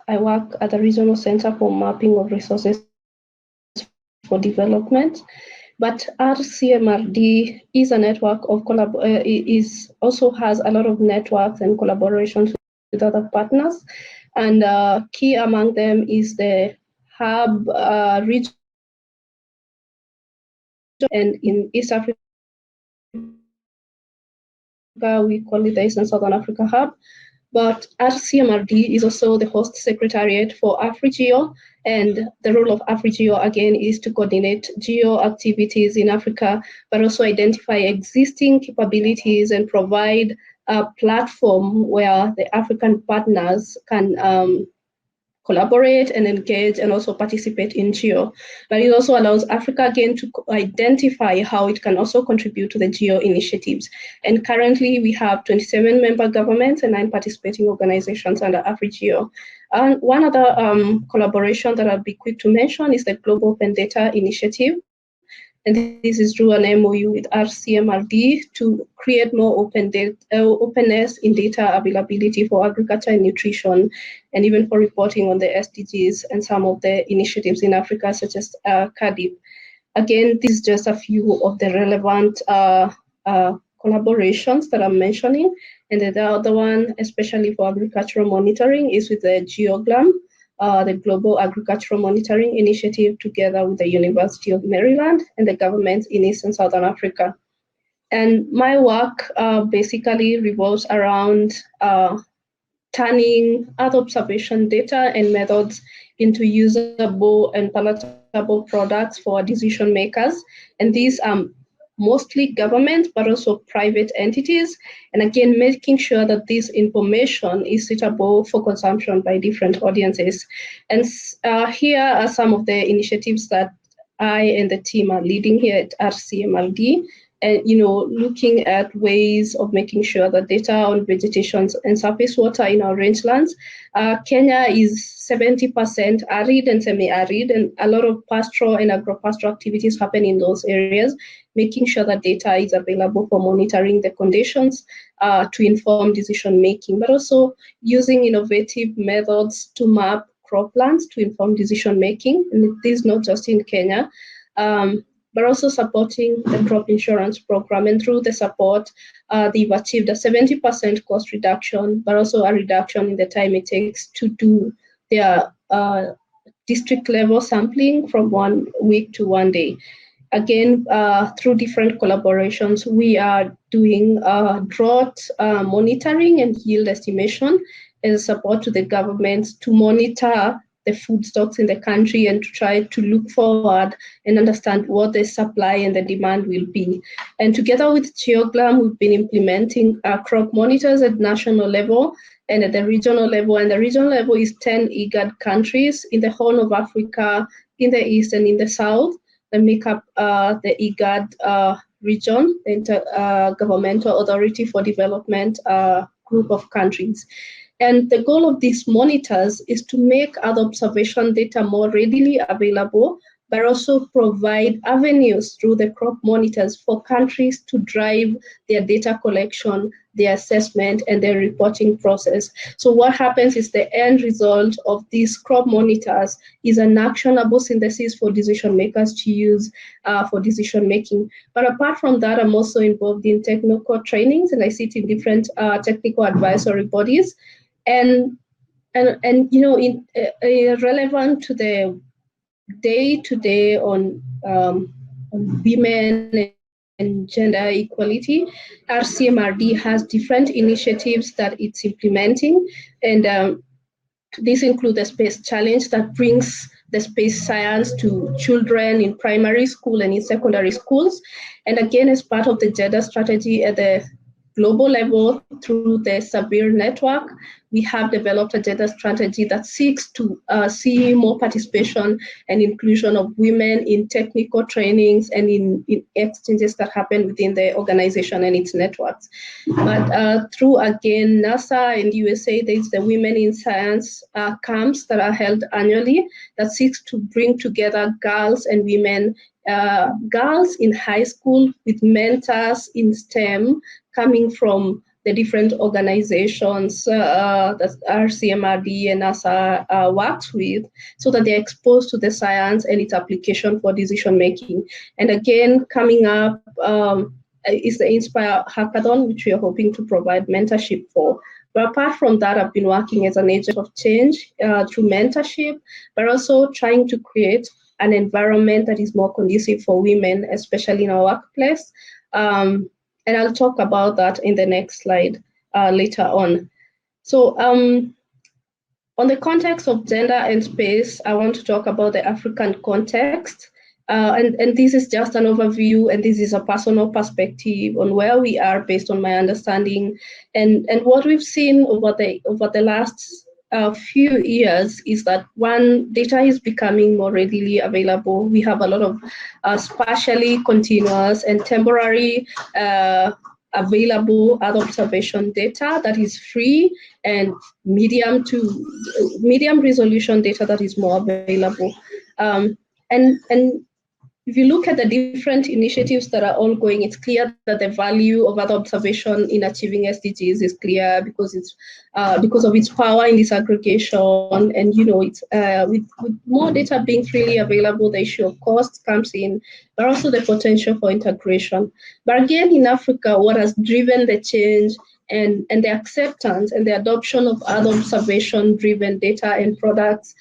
I work at the Regional Center for Mapping of Resources for Development. But RCMRD is a network of also has a lot of networks and collaborations with other partners, and key among them is the hub region, and in East Africa we call it the East and Southern Africa Hub. But RCMRD is also the host secretariat for AfriGeo, and the role of AfriGeo again is to coordinate geo activities in Africa, but also identify existing capabilities and provide a platform where the African partners can collaborate and engage and also participate in GEO. But it also allows Africa again to identify how it can also contribute to the GEO initiatives. And currently we have 27 member governments and 9 participating organizations under AfriGeo. And one other collaboration that I'll be quick to mention is the Global Open Data Initiative. And this is through an MOU with RCMRD to create more openness in data availability for agriculture and nutrition, and even for reporting on the SDGs and some of the initiatives in Africa, such as CADIP. Again, this is just a few of the relevant collaborations that I'm mentioning. And the other one, especially for agricultural monitoring, is with the GeoGLAM, the Global Agricultural Monitoring Initiative, together with the University of Maryland and the governments in East and Southern Africa. And my work basically revolves around turning Earth observation data and methods into usable and palatable products for decision makers. And these are mostly government, but also private entities. And again, making sure that this information is suitable for consumption by different audiences. And here are some of the initiatives that I and the team are leading here at RCMRD. And looking at ways of making sure that data on vegetation and surface water in our rangelands. Kenya is 70% arid and semi-arid, and a lot of pastoral and agro-pastoral activities happen in those areas, making sure that data is available for monitoring the conditions to inform decision making, but also using innovative methods to map croplands to inform decision making. And this is not just in Kenya. But also supporting the crop insurance program. And through the support, they've achieved a 70% cost reduction, but also a reduction in the time it takes to do their district level sampling from 1 week to 1 day. Again, through different collaborations, we are doing drought monitoring and yield estimation as support to the governments to monitor the food stocks in the country and to try to look forward and understand what the supply and the demand will be. And together with GeoGLAM, we've been implementing crop monitors at national level and at the regional level. And the regional level is 10 IGAD countries in the Horn of Africa, in the East and in the South, that make up the IGAD region, the Intergovernmental Authority for Development group of countries. And the goal of these monitors is to make other observation data more readily available, but also provide avenues through the crop monitors for countries to drive their data collection, their assessment, and their reporting process. So what happens is the end result of these crop monitors is an actionable synthesis for decision makers to use for decision making. But apart from that, I'm also involved in technical trainings, and I sit in different technical advisory bodies. And relevant to the day-to-day on women and gender equality, RCMRD has different initiatives that it's implementing, and these include the Space Challenge that brings the space science to children in primary school and in secondary schools. And again, as part of the gender strategy at the global level through the Sabir network, we have developed a gender strategy that seeks to see more participation and inclusion of women in technical trainings and in exchanges that happen within the organization and its networks. But through, again, NASA and USA, there's the Women in Science camps that are held annually that seeks to bring together girls and women, girls in high school with mentors in STEM, coming from the different organizations that RCMRD and NASA works with, so that they're exposed to the science and its application for decision making. And again, coming up is the Inspire Hackathon, which we are hoping to provide mentorship for. But apart from that, I've been working as an agent of change through mentorship, but also trying to create an environment that is more conducive for women, especially in our workplace. And I'll talk about that in the next slide later on. So on the context of gender and space, I want to talk about the African context. And this is just an overview, and this is a personal perspective on where we are based on my understanding. And what we've seen over the last few years is that, one, data is becoming more readily available. We have a lot of spatially continuous and temporary available Earth observation data that is free, and medium resolution data that is more available. And if you look at the different initiatives that are ongoing, it's clear that the value of Earth observation in achieving SDGs is clear because of its power in disaggregation. And it's with more data being freely available, the issue of cost comes in, but also the potential for integration. But again, in Africa, what has driven the change and the acceptance and the adoption of other observation-driven data and products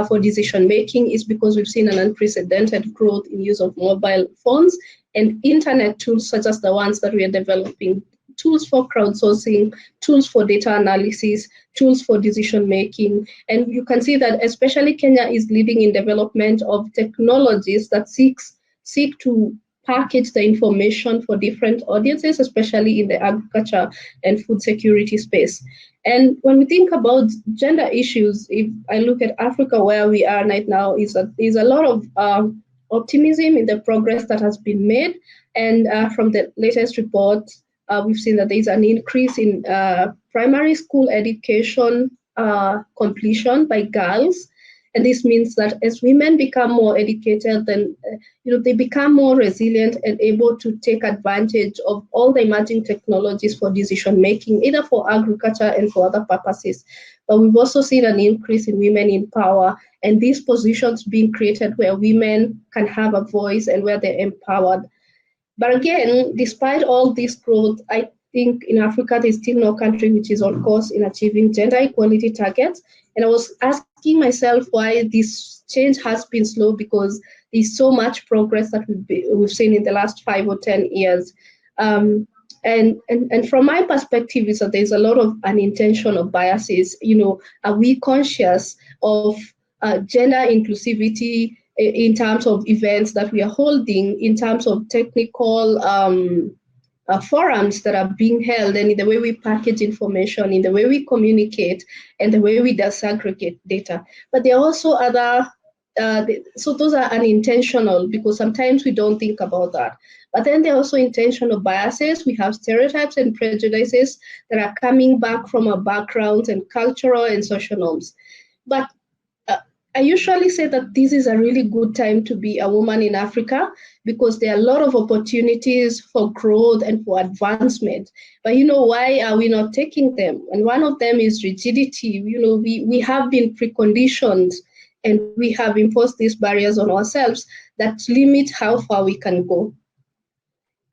for decision-making is because we've seen an unprecedented growth in use of mobile phones and internet tools such as the ones that we are developing, tools for crowdsourcing, tools for data analysis, tools for decision-making. And you can see that especially Kenya is leading in development of technologies that seek to package the information for different audiences, especially in the agriculture and food security space. And when we think about gender issues, if I look at Africa, where we are right now, is a lot of optimism in the progress that has been made. And from the latest report, we've seen that there is an increase in primary school education completion by girls. And this means that as women become more educated, then they become more resilient and able to take advantage of all the emerging technologies for decision making, either for agriculture and for other purposes. But we've also seen an increase in women in power, and these positions being created where women can have a voice and where they're empowered. But again, despite all this growth, I think in Africa, there's still no country which is on course in achieving gender equality targets. And I was asking myself why this change has been slow, because there's so much progress that we've seen in the last 5 or 10 years. And from my perspective, is that there's a lot of unintentional biases. Are we conscious of gender inclusivity in terms of events that we are holding, in terms of technical forums that are being held, and in the way we package information, in the way we communicate, and the way we disaggregate data? But there are also other, so those are unintentional, because sometimes we don't think about that. But then there are also intentional biases. We have stereotypes and prejudices that are coming back from our backgrounds and cultural and social norms. But I usually say that this is a really good time to be a woman in Africa, because there are a lot of opportunities for growth and for advancement. But why are we not taking them? And one of them is rigidity. We have been preconditioned, and we have imposed these barriers on ourselves that limit how far we can go.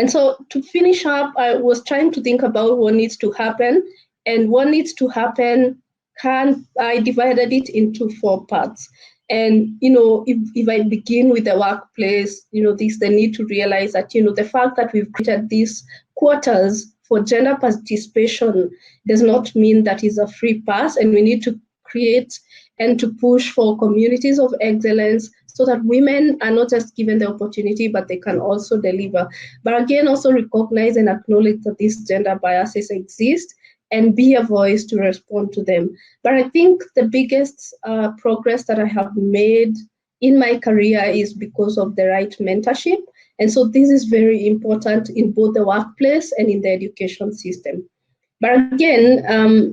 And so to finish up, I was trying to think about what needs to happen. And what needs to happen, I divided it into 4 parts. And if I begin with the workplace, the need to realize that the fact that we've created these quotas for gender participation does not mean that is a free pass, and we need to create and to push for communities of excellence, so that women are not just given the opportunity, but they can also deliver. But again, also recognize and acknowledge that these gender biases exist, and be a voice to respond to them. But I think the biggest progress that I have made in my career is because of the right mentorship. And so this is very important in both the workplace and in the education system. But again,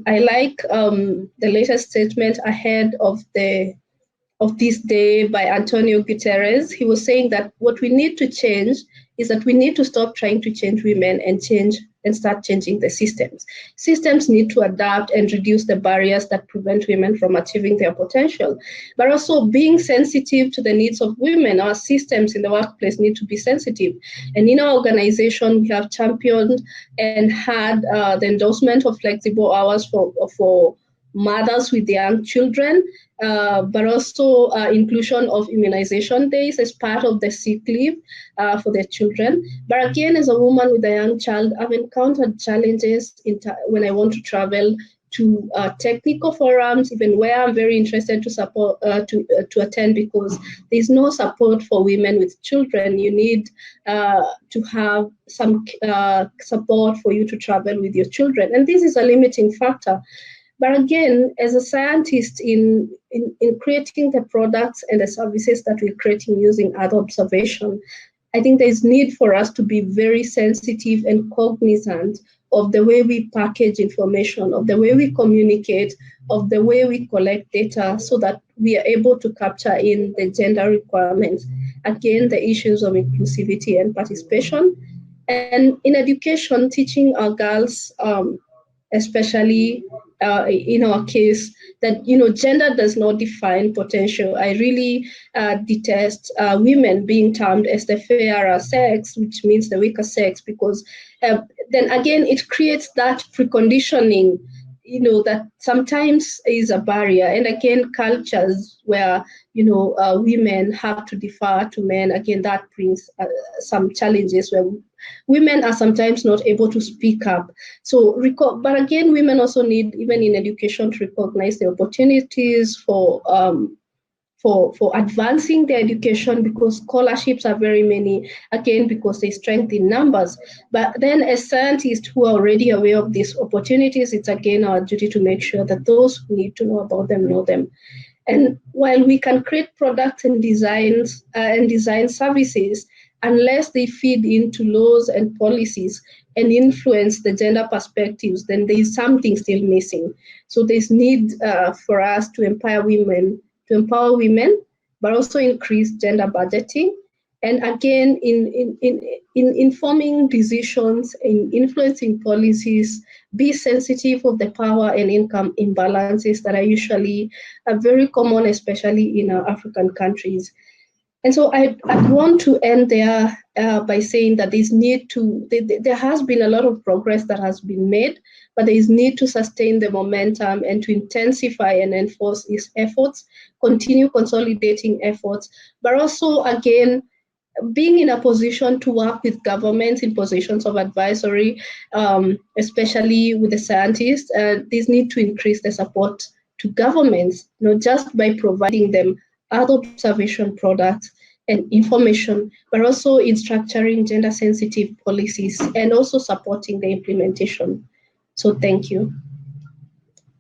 I like the latest statement ahead of this day by Antonio Guterres. He was saying that what we need to change is that we need to stop trying to change women and start changing the systems. Systems need to adapt and reduce the barriers that prevent women from achieving their potential, but also being sensitive to the needs of women. Our systems in the workplace need to be sensitive. And in our organization, we have championed and had the endorsement of flexible hours for mothers with young children, but also inclusion of immunization days as part of the sick leave for their children. But again, as a woman with a young child, I've encountered challenges when I want to travel to technical forums, even where I'm very interested to support to attend, because there's no support for women with children. You need to have some support for you to travel with your children, and this is a limiting factor. But again, as a scientist in creating the products and the services that we're creating using Earth observation, I think there's need for us to be very sensitive and cognizant of the way we package information, of the way we communicate, of the way we collect data, so that we are able to capture in the gender requirements. Again, the issues of inclusivity and participation. And in education, teaching our girls, especially in our case, that gender does not define potential. I really detest women being termed as the fairer sex, which means the weaker sex, because then again it creates that preconditioning, that sometimes is a barrier. And again, cultures where women have to defer to men, again that brings some challenges where women are sometimes not able to speak up. So, but again, women also need, even in education, to recognize the opportunities for advancing their education, because scholarships are very many, again, because they strengthen numbers. But then as scientists who are already aware of these opportunities, it's again our duty to make sure that those who need to know about them know them. And while we can create products and design services, unless they feed into laws and policies and influence the gender perspectives, then there is something still missing. So there's need for us to empower women, but also increase gender budgeting. And again, in informing decisions, in influencing policies, be sensitive of the power and income imbalances that are usually very common, especially in our African countries. And so I want to end there by saying that there has been a lot of progress that has been made, but there is need to sustain the momentum and to intensify and enforce these efforts, continue consolidating efforts, but also, again, being in a position to work with governments in positions of advisory, especially with the scientists. These need to increase the support to governments, not just by providing them Earth observation products and information, but also in structuring gender-sensitive policies and also supporting the implementation. So thank you.